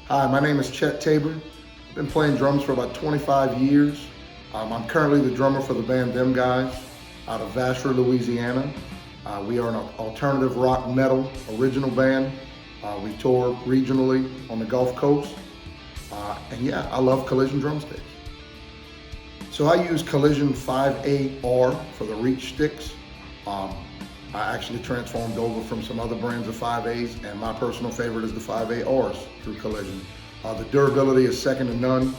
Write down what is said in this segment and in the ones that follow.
Hi, my name is Chet Tabor. I've been playing drums for about 25 years. I'm currently the drummer for the band Them Guys out of Vacherie, Louisiana. We are an alternative rock metal original band. We tour regionally on the Gulf Coast. And yeah, I love Collision Drumsticks. So I use Collision 5AR for the reach sticks. I actually transformed over from some other brands of 5As, and my personal favorite is the 5ARs through Collision. The durability is second to none.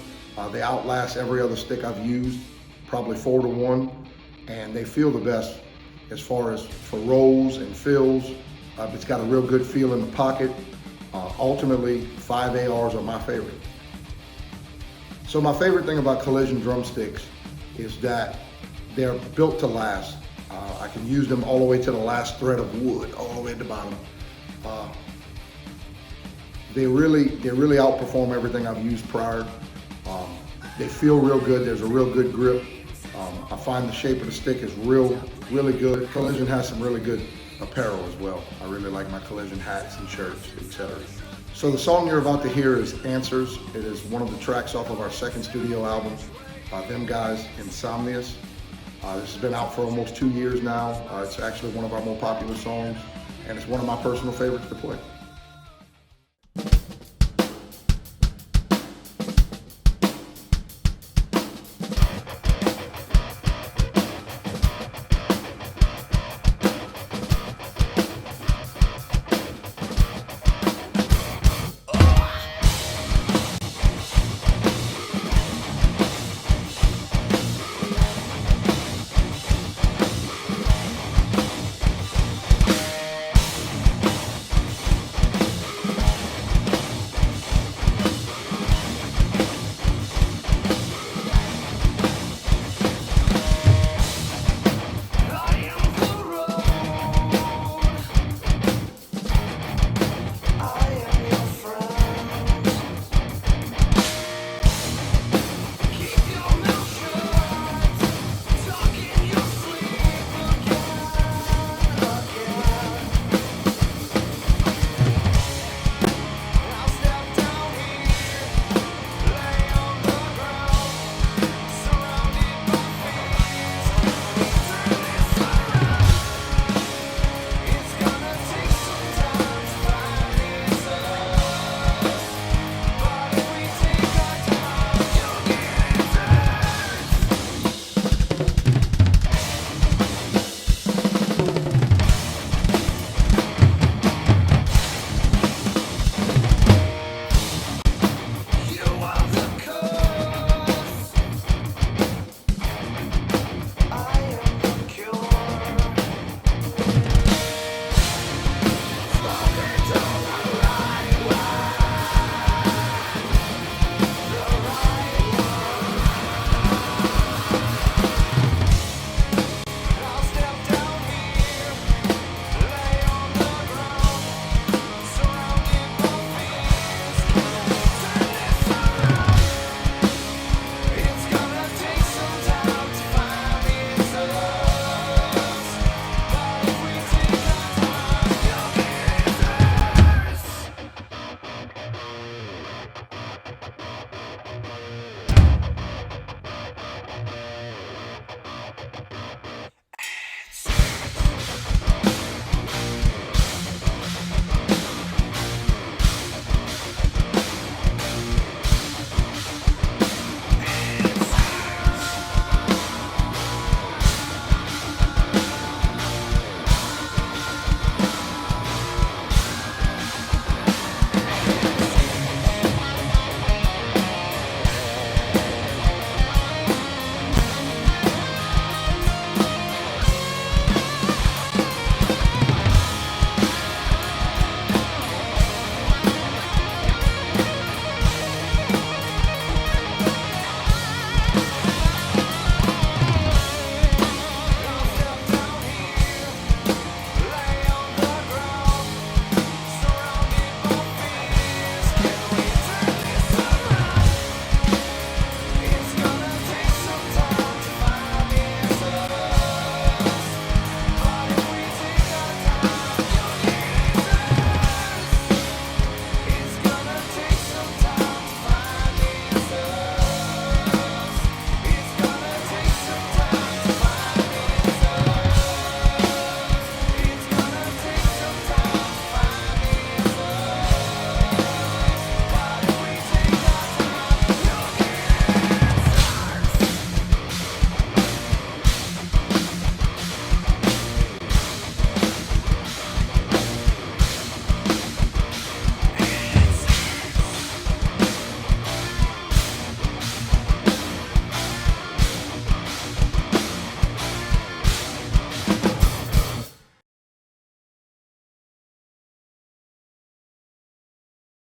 They outlast every other stick I've used, probably 4 to 1, and they feel the best as far as for rolls and fills. It's got a real good feel in the pocket. Ultimately, 5ARs are my favorite. So my favorite thing about Collision drumsticks is that they're built to last. I can use them all the way to the last thread of wood, all the way at the bottom. They really outperform everything I've used prior. They feel real good. There's a real good grip. I find the shape of the stick is really good. Collision has some really good apparel as well. I really like my Collision hats and shirts, etc. So the song you're about to hear is Answers. It is one of the tracks off of our second studio album, Them Guys, Insomnious. This has been out for almost 2 years now. It's actually one of our more popular songs, and it's one of my personal favorites to play.